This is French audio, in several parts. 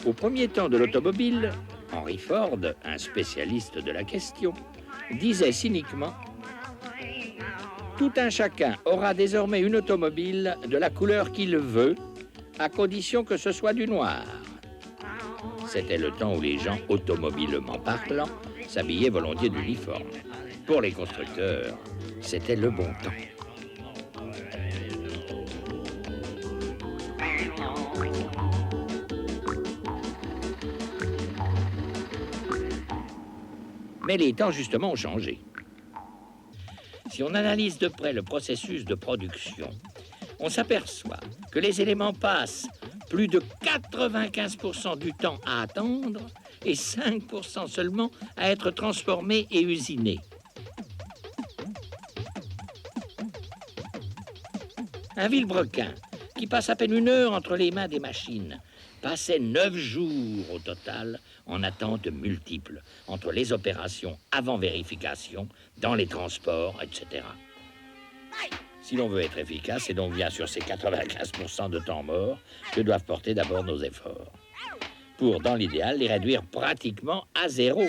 Au premier temps de l'automobile, Henry Ford, un spécialiste de la question, disait cyniquement « Tout un chacun aura désormais une automobile de la couleur qu'il veut, à condition que ce soit du noir. » C'était le temps où les gens, automobilement parlant, s'habillaient volontiers d'uniforme. Pour les constructeurs, c'était le bon temps. Mais les temps, justement, ont changé. Si on analyse de près le processus de production, on s'aperçoit que les éléments passent plus de 95% du temps à attendre et 5% seulement à être transformés et usinés. Un vilebrequin qui passe à peine 1 heure entre les mains des machines passait 9 jours au total en attente multiples entre les opérations avant vérification, dans les transports, etc. Si l'on veut être efficace, c'est donc bien sur ces 95% de temps mort que doivent porter d'abord nos efforts, pour, dans l'idéal, les réduire pratiquement à 0.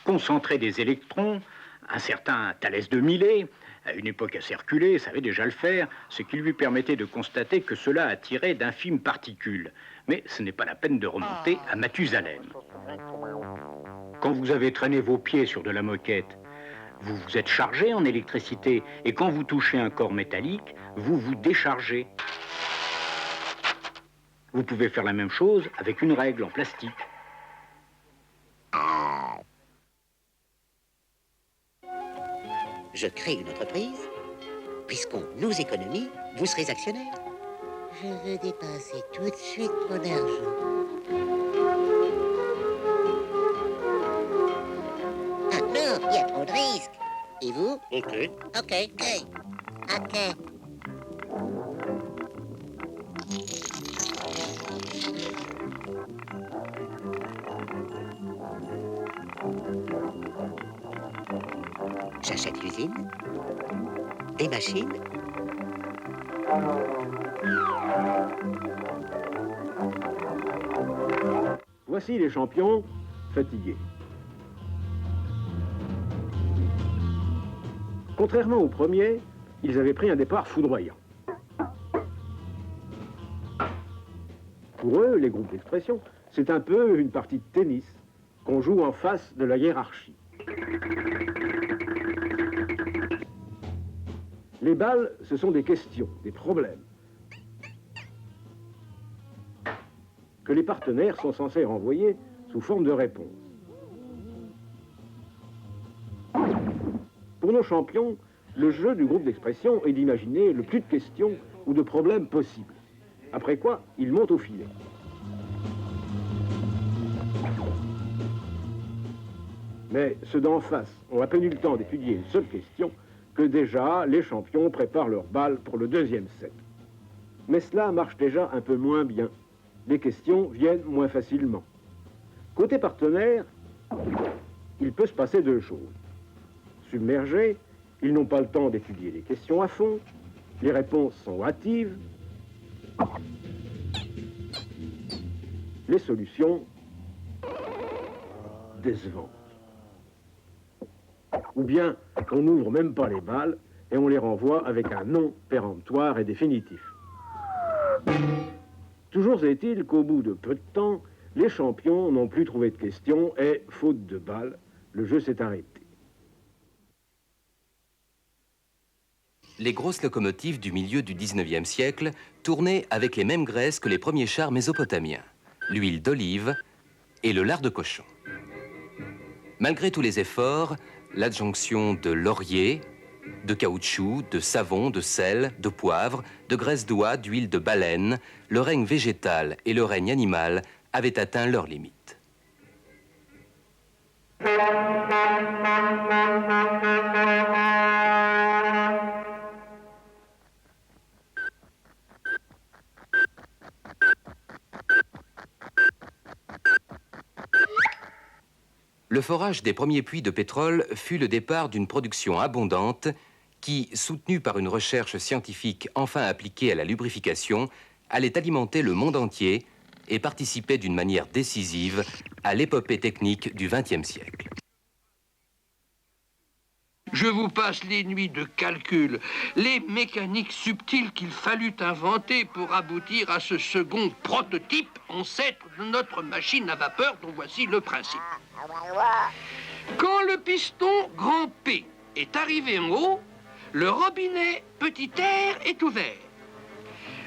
Concentrer des électrons, un certain Thalès de Milet, à une époque assez reculée, savait déjà le faire, ce qui lui permettait de constater que cela attirait d'infimes particules. Mais ce n'est pas la peine de remonter à Mathusalem. Quand vous avez traîné vos pieds sur de la moquette, vous vous êtes chargé en électricité, et quand vous touchez un corps métallique, vous vous déchargez. Vous pouvez faire la même chose avec une règle en plastique. Je crée une entreprise. Puisqu'on nous économise, vous serez actionnaire. Je veux dépenser tout de suite mon argent. Ah non, il y a trop de risques. Et vous? Ok. Ok. J'achète l'usine, des machines. Voici les champions fatigués. Contrairement aux premiers, ils avaient pris un départ foudroyant. Pour eux, les groupes d'expression, c'est un peu une partie de tennis qu'on joue en face de la hiérarchie. Les balles, ce sont des questions, des problèmes, que les partenaires sont censés renvoyer sous forme de réponse. Pour nos champions, le jeu du groupe d'expression est d'imaginer le plus de questions ou de problèmes possibles. Après quoi, ils montent au filet. Mais ceux d'en face ont à peine eu le temps d'étudier une seule question que déjà les champions préparent leur balle pour le deuxième set. Mais cela marche déjà un peu moins bien. Les questions viennent moins facilement. Côté partenaire, il peut se passer deux choses. Submergés, ils n'ont pas le temps d'étudier les questions à fond, les réponses sont hâtives, les solutions décevantes. Ou bien on n'ouvre même pas les balles et on les renvoie avec un non péremptoire et définitif. Toujours est-il qu'au bout de peu de temps, les champions n'ont plus trouvé de questions et, faute de balles, le jeu s'est arrêté. Les grosses locomotives du milieu du 19e siècle tournaient avec les mêmes graisses que les premiers chars mésopotamiens, l'huile d'olive et le lard de cochon. Malgré tous les efforts, l'adjonction de laurier, de caoutchouc, de savon, de sel, de poivre, de graisse d'oie, d'huile de baleine, le règne végétal et le règne animal avaient atteint leurs limites. Le forage des premiers puits de pétrole fut le départ d'une production abondante qui, soutenue par une recherche scientifique enfin appliquée à la lubrification, allait alimenter le monde entier et participait d'une manière décisive à l'épopée technique du XXe siècle. Je vous passe les nuits de calcul, les mécaniques subtiles qu'il fallut inventer pour aboutir à ce second prototype ancêtre de notre machine à vapeur dont voici le principe. Quand le piston grand P est arrivé en haut, le robinet petit r est ouvert.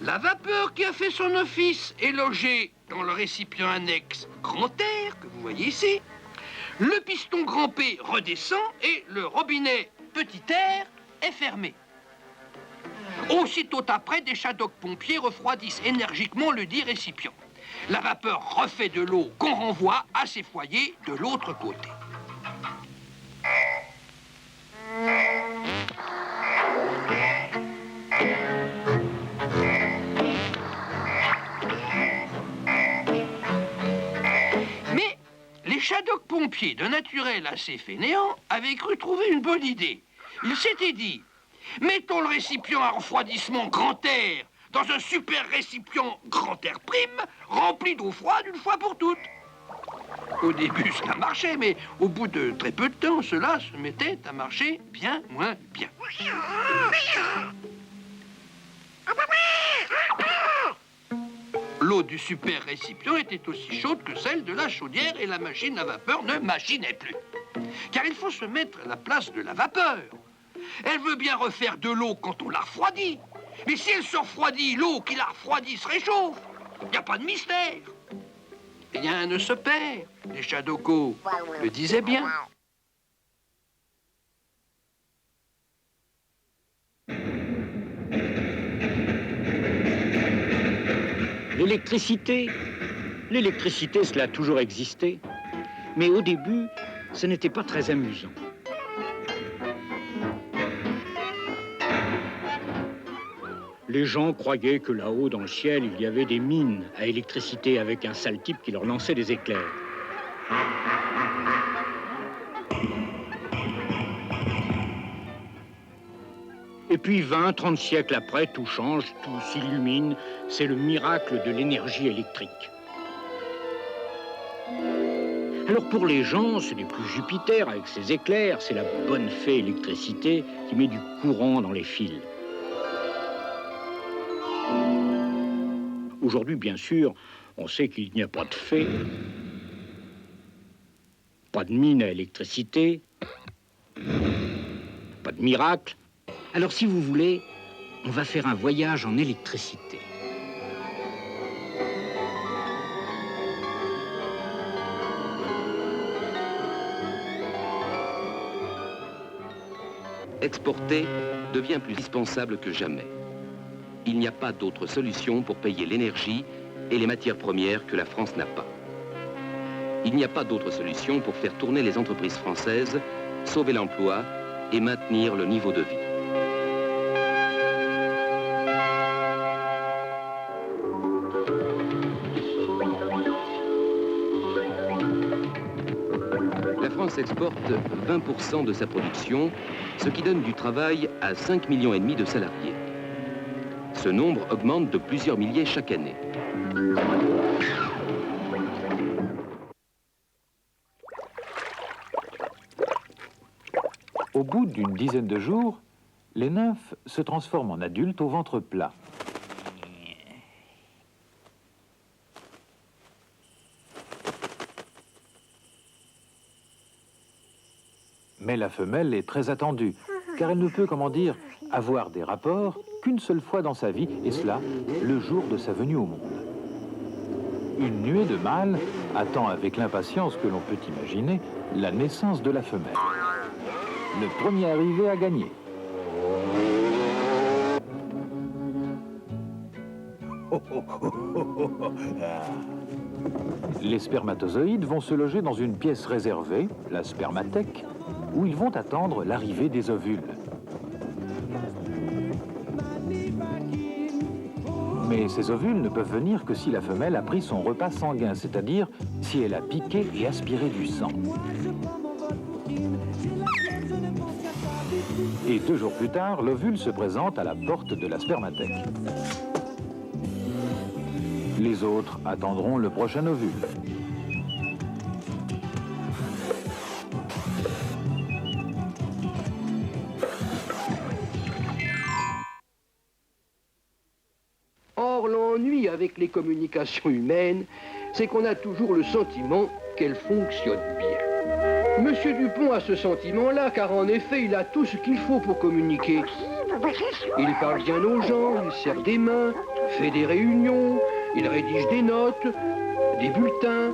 La vapeur qui a fait son office est logée dans le récipient annexe grand R, que vous voyez ici. Le piston grand P redescend et le robinet petit r est fermé. Aussitôt après, des shadocks-pompiers refroidissent énergiquement le dit récipient. La vapeur refait de l'eau qu'on renvoie à ses foyers de l'autre côté. Mais les shadocks-pompiers, de naturel assez fainéants, avaient cru trouver une bonne idée. Ils s'étaient dit, mettons le récipient à refroidissement grand air dans un super récipient grand air prime, rempli d'eau froide une fois pour toutes. Au début, cela marchait, mais au bout de très peu de temps, cela se mettait à marcher bien moins bien. L'eau du super récipient était aussi chaude que celle de la chaudière et la machine à vapeur ne machinait plus. Car il faut se mettre à la place de la vapeur. Elle veut bien refaire de l'eau quand on la refroidit. Mais si elle se refroidit, l'eau qui la refroidit se réchauffe. Il n'y a pas de mystère. Rien ne se perd. Les Shadocks le disaient bien. L'électricité, cela a toujours existé. Mais au début, ce n'était pas très amusant. Les gens croyaient que là-haut, dans le ciel, il y avait des mines à électricité avec un sale type qui leur lançait des éclairs. Et puis 20, 30 siècles après, tout change, tout s'illumine. C'est le miracle de l'énergie électrique. Alors pour les gens, ce n'est plus Jupiter avec ses éclairs, c'est la bonne fée électricité qui met du courant dans les fils. Aujourd'hui, bien sûr, on sait qu'il n'y a pas de fée, pas de mine à électricité, pas de miracle. Alors, si vous voulez, on va faire un voyage en électricité. Exporter devient plus indispensable que jamais. Il n'y a pas d'autre solution pour payer l'énergie et les matières premières que la France n'a pas. Il n'y a pas d'autre solution pour faire tourner les entreprises françaises, sauver l'emploi et maintenir le niveau de vie. La France exporte 20% de sa production, ce qui donne du travail à 5,5 millions de salariés. Ce nombre augmente de plusieurs milliers chaque année. Au bout d'une dizaine de jours, les nymphes se transforment en adultes au ventre plat. Mais la femelle est très attendue, car elle ne peut, comment dire, avoir des rapports qu'une seule fois dans sa vie, et cela, le jour de sa venue au monde. Une nuée de mâles attend avec l'impatience que l'on peut imaginer la naissance de la femelle. Le premier arrivé a gagné. Les spermatozoïdes vont se loger dans une pièce réservée, la spermathèque, où ils vont attendre l'arrivée des ovules. Mais ces ovules ne peuvent venir que si la femelle a pris son repas sanguin, c'est-à-dire si elle a piqué et aspiré du sang. Et 2 jours plus tard, l'ovule se présente à la porte de la spermathèque. Les autres attendront le prochain ovule. Or, l'ennui avec les communications humaines, c'est qu'on a toujours le sentiment qu'elles fonctionnent bien. Monsieur Dupont a ce sentiment-là, car en effet, il a tout ce qu'il faut pour communiquer. Il parle bien aux gens, il serre des mains, fait des réunions, il rédige des notes, des bulletins,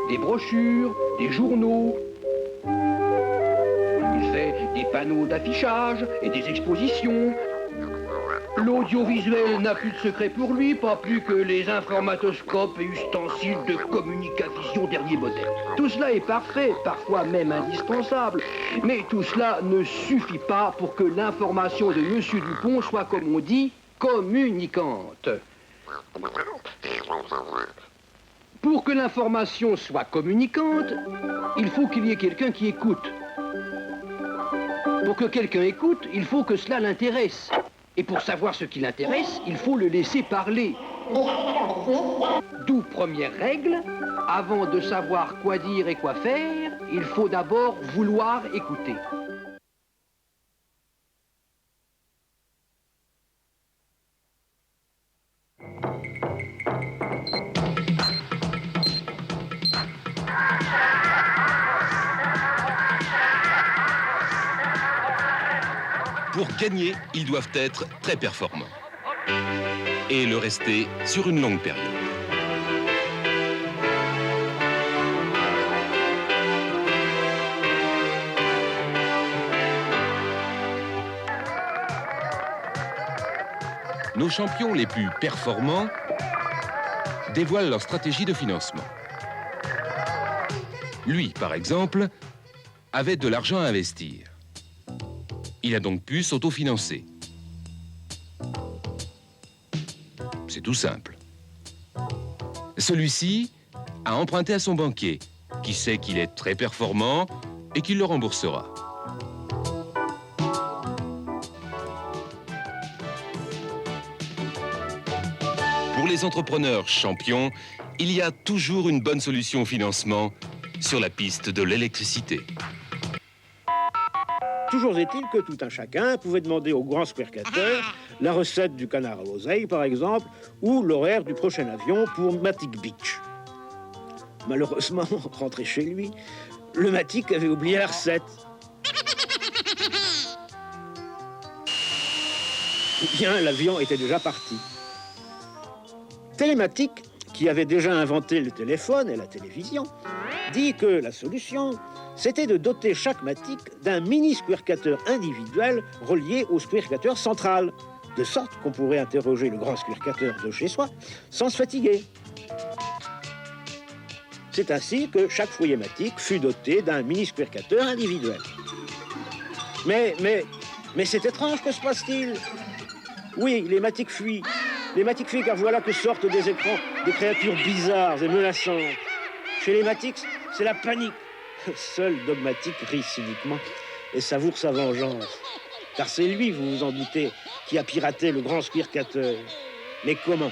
des brochures, des journaux. Il fait des panneaux d'affichage et des expositions. L'audiovisuel n'a plus de secret pour lui, pas plus que les informatoscopes et ustensiles de communication dernier modèle. Tout cela est parfait, parfois même indispensable, mais tout cela ne suffit pas pour que l'information de M. Dupont soit, comme on dit, communicante. Pour que l'information soit communicante, il faut qu'il y ait quelqu'un qui écoute. Pour que quelqu'un écoute, il faut que cela l'intéresse. Et pour savoir ce qui l'intéresse, il faut le laisser parler. D'où première règle, avant de savoir quoi dire et quoi faire, il faut d'abord vouloir écouter. Pour gagner, ils doivent être très performants. Et le rester sur une longue période. Nos champions les plus performants dévoilent leur stratégie de financement. Lui, par exemple, avait de l'argent à investir. Il a donc pu s'autofinancer. C'est tout simple. Celui-ci a emprunté à son banquier, qui sait qu'il est très performant et qu'il le remboursera. Pour les entrepreneurs champions, il y a toujours une bonne solution au financement sur la piste de l'électricité. Toujours est-il que tout un chacun pouvait demander au grand squircateur la recette du canard à l'oseille, par exemple, ou l'horaire du prochain avion pour Matic Beach. Malheureusement, rentré chez lui, le Matic avait oublié la recette. Ou bien l'avion était déjà parti. Télématic, qui avait déjà inventé le téléphone et la télévision, dit que la solution, c'était de doter chaque Matic d'un mini-squircateur individuel relié au squircateur central, de sorte qu'on pourrait interroger le grand squircateur de chez soi sans se fatiguer. C'est ainsi que chaque foyer Matic fut doté d'un mini-squircateur individuel. Mais c'est étrange, que se passe-t-il? Oui, les matiques fuient. Les matiques fuient car voilà que sortent des écrans des créatures bizarres et menaçantes. Chez les matiques, c'est la panique. Seul Dogmatique rit cyniquement et savoure sa vengeance. Car c'est lui, vous vous en doutez, qui a piraté le grand Squircateur. Mais comment?